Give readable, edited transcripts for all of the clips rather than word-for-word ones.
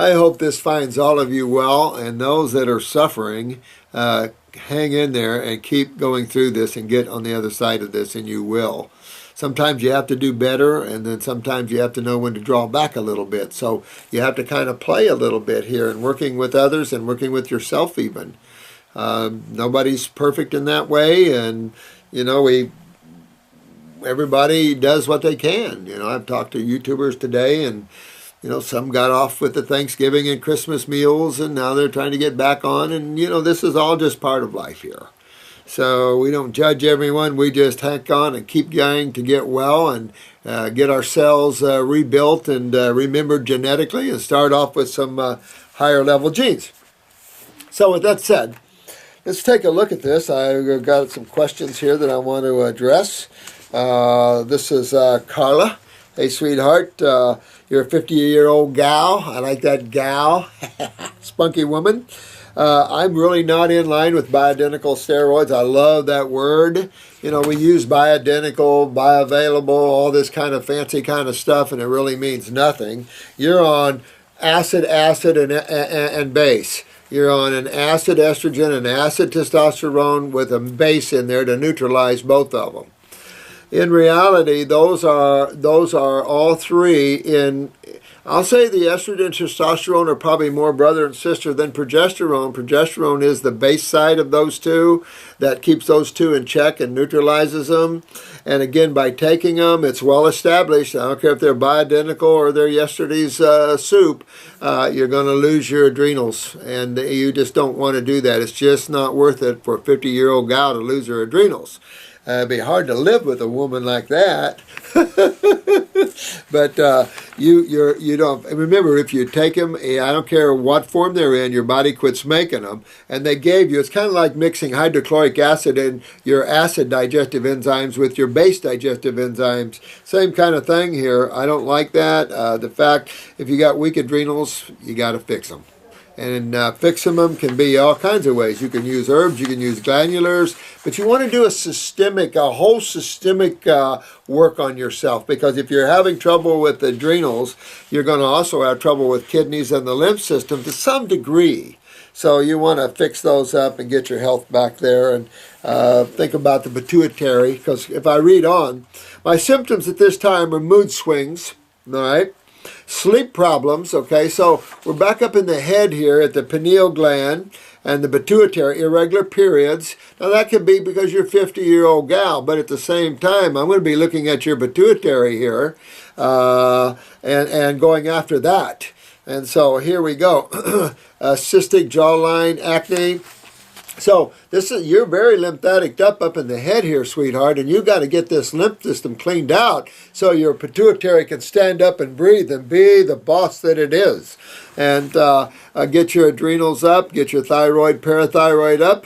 I hope this finds all of you well, and those that are suffering, hang in there and keep going through this and get on the other side of this, and you will. Sometimes you have to do better, and then sometimes you have to know when to draw back a little bit. So you have to kind of play a little bit here and working with others and working with yourself even. Nobody's perfect in that way, and, you know, everybody does what they can. You know, I've talked to YouTubers today, and you know, some got off with the Thanksgiving and Christmas meals, and now they're trying to get back on. And, you know, this is all just part of life here. So we don't judge everyone. We just hang on and keep going to get well and get ourselves rebuilt and remembered genetically and start off with some higher level genes. So with that said, let's take a look at this. I've got some questions here that I want to address. This is Carla. Hey, sweetheart, you're a 50-year-old gal. I like that gal. Spunky woman. I'm really not in line with bioidentical steroids. I love that word. You know, we use bioidentical, bioavailable, all this kind of fancy kind of stuff, and it really means nothing. You're on acid, and base. You're on an acid estrogen and acid testosterone with a base in there to neutralize both of them. In reality, those are all three in, I'll say the estrogen and testosterone are probably more brother and sister than progesterone. Progesterone is the base side of those two that keeps those two in check and neutralizes them. And again, by taking them, it's well established. I don't care if they're bioidentical or they're yesterday's soup, you're going to lose your adrenals. And you just don't want to do that. It's just not worth it for a 50-year-old gal to lose her adrenals. It'd be hard to live with a woman like that. But you don't remember, if you take them, I don't care what form they're in, your body quits making them, and they gave you. It's kind of like mixing hydrochloric acid in your acid digestive enzymes with your base digestive enzymes. Same kind of thing here. I don't like that. The fact, if you got weak adrenals, you got to fix them. And fixing them can be all kinds of ways. You can use herbs, you can use glandulars, but you want to do a whole systemic work on yourself, because if you're having trouble with adrenals, you're going to also have trouble with kidneys and the lymph system to some degree. So you want to fix those up and get your health back there, and think about the pituitary, because if I read on, my symptoms at this time are mood swings, all right? Sleep problems, okay, so we're back up in the head here at the pineal gland and the pituitary, irregular periods. Now that could be because you're a 50-year-old gal, but at the same time, I'm going to be looking at your pituitary here and going after that. And so here we go. Cystic jawline, acne. So you're very lymphatic up in the head here, sweetheart, and you got to get this lymph system cleaned out so your pituitary can stand up and breathe and be the boss that it is. And get your adrenals up, get your thyroid, parathyroid up.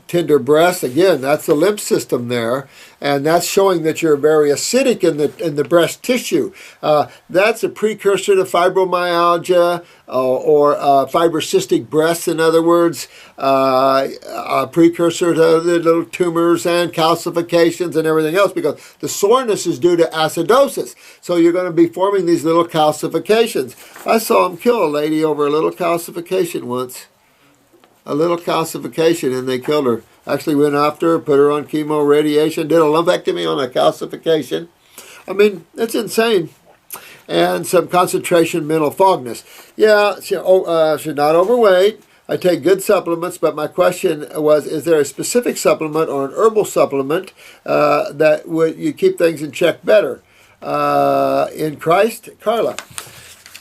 Tender breasts, again, that's the lymph system there, and that's showing that you're very acidic in the breast tissue. That's a precursor to fibromyalgia or fibrocystic breasts, in other words, a precursor to the little tumors and calcifications and everything else, because the soreness is due to acidosis. So you're going to be forming these little calcifications. I saw him kill a lady over a little calcification once. A little calcification, and they killed her. Actually went after her, put her on chemo, radiation, did a lumpectomy on a calcification. I mean, it's insane. And some concentration mental fogness. Yeah, she's not overweight. I take good supplements, but my question was, is there a specific supplement or an herbal supplement that would you keep things in check better? In Christ, Carla.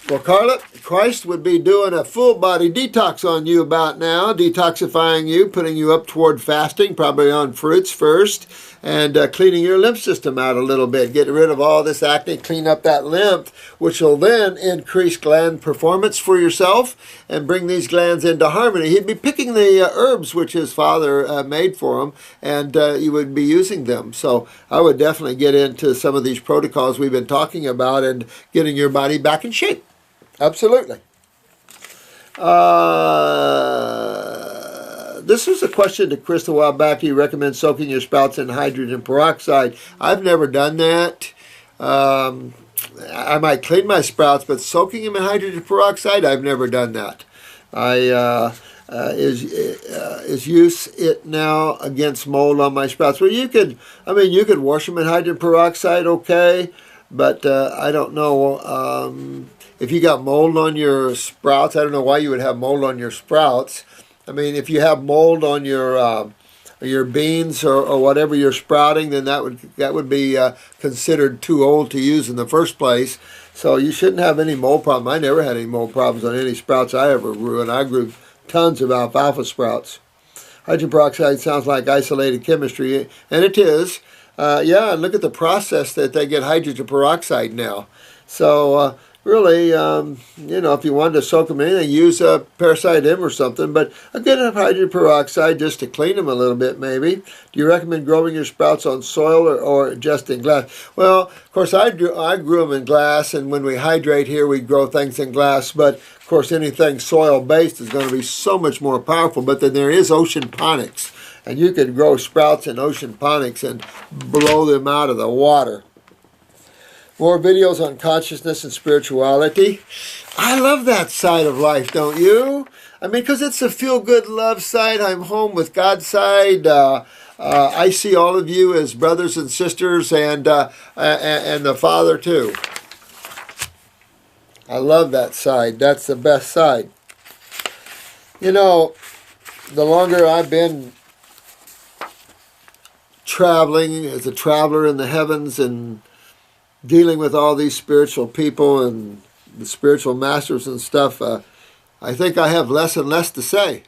Well, Carla, Christ would be doing a full-body detox on you about now, detoxifying you, putting you up toward fasting, probably on fruits first, and cleaning your lymph system out a little bit, getting rid of all this acne, clean up that lymph, which will then increase gland performance for yourself and bring these glands into harmony. He'd be picking the herbs which his father made for him, and you would be using them. So I would definitely get into some of these protocols we've been talking about and getting your body back in shape. Absolutely. This was a question to Chris a while back. Do you recommend soaking your spouts in hydrogen peroxide? I've never done that. I might clean my sprouts, but soaking them in hydrogen peroxide, I've never done that. Is use it now against mold on my sprouts? Well, you could wash them in hydrogen peroxide, okay, but I don't know if you got mold on your sprouts. I don't know why you would have mold on your sprouts. I mean, if you have mold on your beans or whatever you're sprouting, then that would be considered too old to use in the first place. So you shouldn't have any mold problem. I never had any mold problems on any sprouts I ever grew, and I grew tons of alfalfa sprouts. Hydrogen peroxide sounds like isolated chemistry, and it is. Yeah, and look at the process that they get hydrogen peroxide now. So really, if you wanted to soak them in, use a Parasitic or something, but a good enough hydrogen peroxide just to clean them a little bit, maybe. Do you recommend growing your sprouts on soil or just in glass? Well, of course, I grew them in glass, and when we hydrate here, we grow things in glass, but of course, anything soil-based is going to be so much more powerful. But then there is ocean ponics, and you can grow sprouts in ocean ponics and blow them out of the water. More videos on consciousness and spirituality. I love that side of life, don't you? I mean, because it's a feel-good love side. I'm home with God's side. I see all of you as brothers and sisters, and the Father too. I love that side. That's the best side. You know, the longer I've been traveling as a traveler in the heavens and dealing with all these spiritual people and the spiritual masters and stuff, I think I have less and less to say.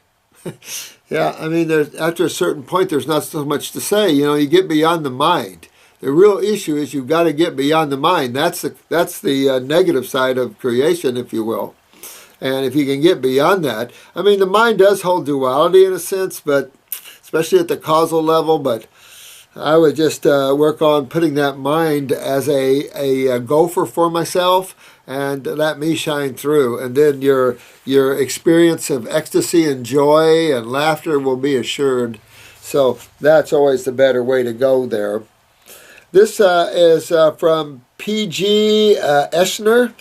Yeah, I mean, after a certain point, there's not so much to say. You know, you get beyond the mind. The real issue is you've got to get beyond the mind. That's the negative side of creation, if you will. And if you can get beyond that, I mean, the mind does hold duality in a sense, but especially at the causal level. But I would just work on putting that mind as a gopher for myself and let me shine through. And then your experience of ecstasy and joy and laughter will be assured. So that's always the better way to go there. This is from P.G. Eschner.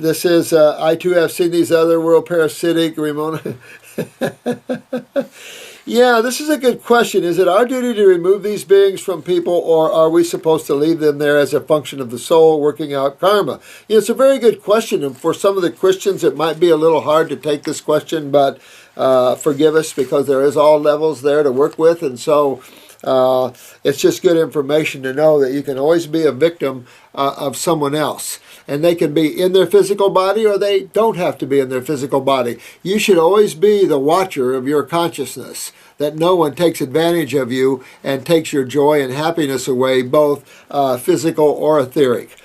This is, I too have seen these other world parasitic, Remora. Yeah, this is a good question. Is it our duty to remove these beings from people, or are we supposed to leave them there as a function of the soul working out karma? You know, it's a very good question, and for some of the Christians it might be a little hard to take this question, but forgive us because there is all levels there to work with, and so it's just good information to know that you can always be a victim of someone else. And they can be in their physical body or they don't have to be in their physical body. You should always be the watcher of your consciousness, that no one takes advantage of you and takes your joy and happiness away, both physical or etheric.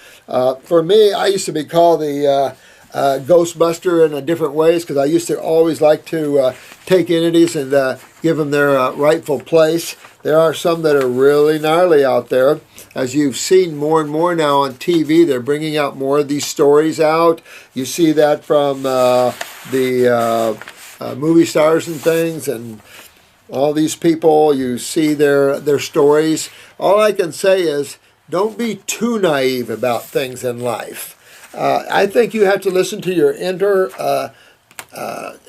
For me, I used to be called the Ghostbuster in different ways because I used to always like to take entities and give them their rightful place. There are some that are really gnarly out there. As you've seen more and more now on TV, they're bringing out more of these stories out. You see that from the movie stars and things, and all these people. You see their stories. All I can say is, don't be too naive about things in life. I think you have to listen to your inner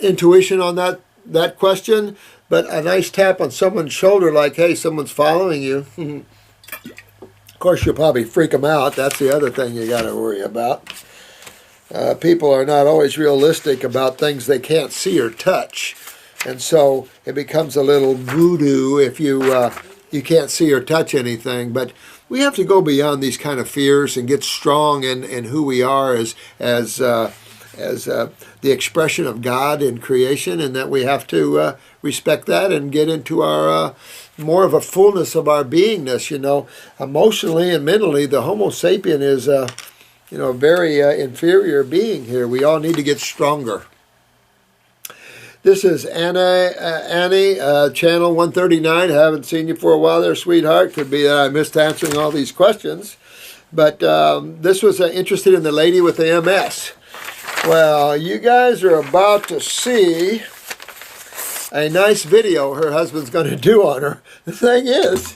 intuition on that question. But a nice tap on someone's shoulder like, hey, someone's following you. Of course, you'll probably freak them out. That's the other thing you got to worry about. People are not always realistic about things they can't see or touch. And so it becomes a little voodoo if you can't see or touch anything. But we have to go beyond these kind of fears and get strong in who we are as the expression of God in creation, and that we have to respect that and get into our more of a fullness of our beingness. You know, emotionally and mentally, the Homo sapien is a very inferior being here. We all need to get stronger. This is Annie, channel 139. I haven't seen you for a while there, sweetheart. Could be that I missed answering all these questions. But this was interested in the lady with the MS. Well, you guys are about to see a nice video her husband's going to do on her. The thing is,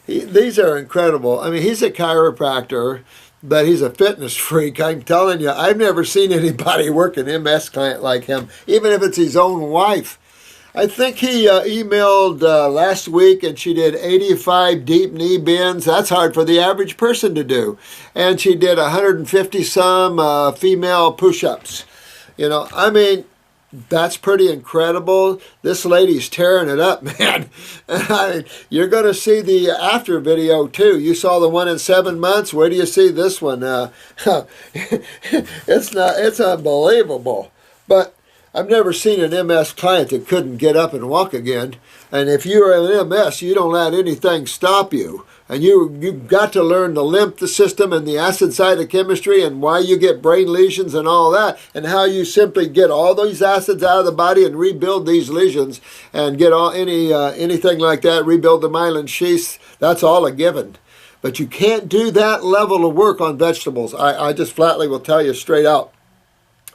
These are incredible. I mean, he's a chiropractor, but he's a fitness freak. I'm telling you, I've never seen anybody work an MS client like him, even if it's his own wife. I think he emailed last week, and she did 85 deep knee bends. That's hard for the average person to do. And she did 150 some female push-ups. You know, I mean, that's pretty incredible. This lady's tearing it up, man. I mean, you're going to see the after video too. You saw the one in 7 months. Where do you see this one? It's unbelievable. But I've never seen an MS client that couldn't get up and walk again. And if you're an MS, you don't let anything stop you. And you've got to learn the lymph system and the acid cytochemistry and why you get brain lesions and all that, and how you simply get all these acids out of the body and rebuild these lesions and get anything like that, rebuild the myelin sheaths. That's all a given. But you can't do that level of work on vegetables. I just flatly will tell you straight out.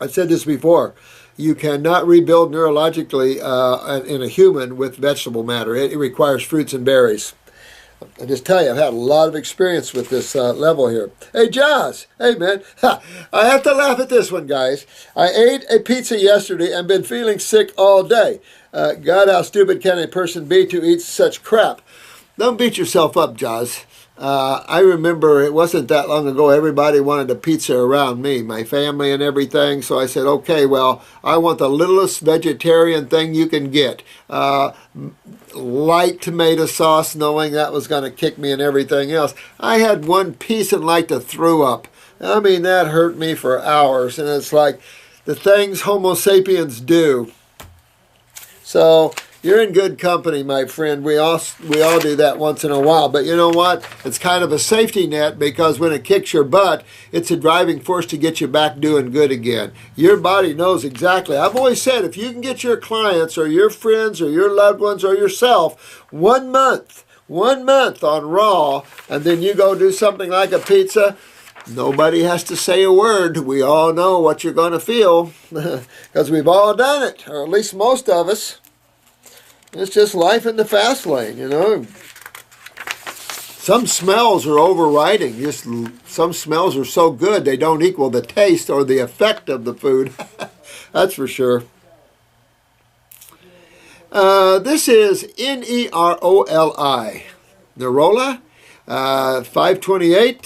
I've said this before. You cannot rebuild neurologically in a human with vegetable matter. It requires fruits and berries. I just tell you, I've had a lot of experience with this level here. Hey, Josh. Hey, man. I have to laugh at this one, guys. I ate a pizza yesterday and been feeling sick all day. God, how stupid can a person be to eat such crap? Don't beat yourself up, Josh. I remember it wasn't that long ago, everybody wanted a pizza around me, my family and everything. So I said, okay, well, I want the littlest vegetarian thing you can get. Light tomato sauce, knowing that was going to kick me and everything else. I had one piece and like to throw up. I mean, that hurt me for hours. And it's like the things Homo sapiens do. So you're in good company, my friend. We all do that once in a while. But you know what? It's kind of a safety net, because when it kicks your butt, it's a driving force to get you back doing good again. Your body knows exactly. I've always said, if you can get your clients or your friends or your loved ones or yourself 1 month on raw, and then you go do something like a pizza, nobody has to say a word. We all know what you're going to feel because we've all done it, or at least most of us. It's just life in the fast lane, you know. Some smells are overriding. Just some smells are so good they don't equal the taste or the effect of the food. That's for sure. This is Neroli. Nerola, 528.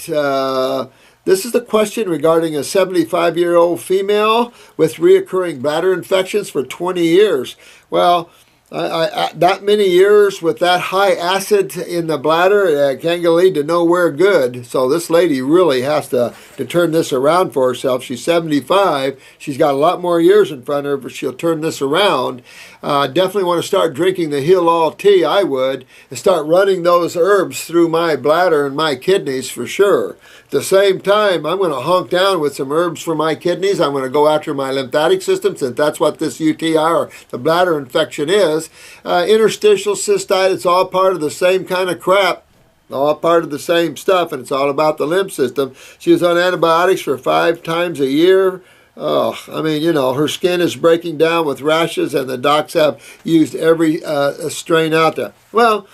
This is the question regarding a 75-year-old female with reoccurring bladder infections for 20 years. Well, that many years with that high acid in the bladder can lead to nowhere good. So this lady really has to turn this around for herself. She's 75. She's got a lot more years in front of her, but she'll turn this around. Definitely want to start drinking the Heal All tea, I would, and start running those herbs through my bladder and my kidneys for sure. At the same time, I'm going to honk down with some herbs for my kidneys. I'm going to go after my lymphatic system, since that's what this UTI or the bladder infection is. Interstitial cystitis, it's all part of the same kind of crap. All part of the same stuff, and it's all about the lymph system. She was on antibiotics for 5 times a year. Oh, I mean, you know, her skin is breaking down with rashes, and the docs have used every strain out there. Well,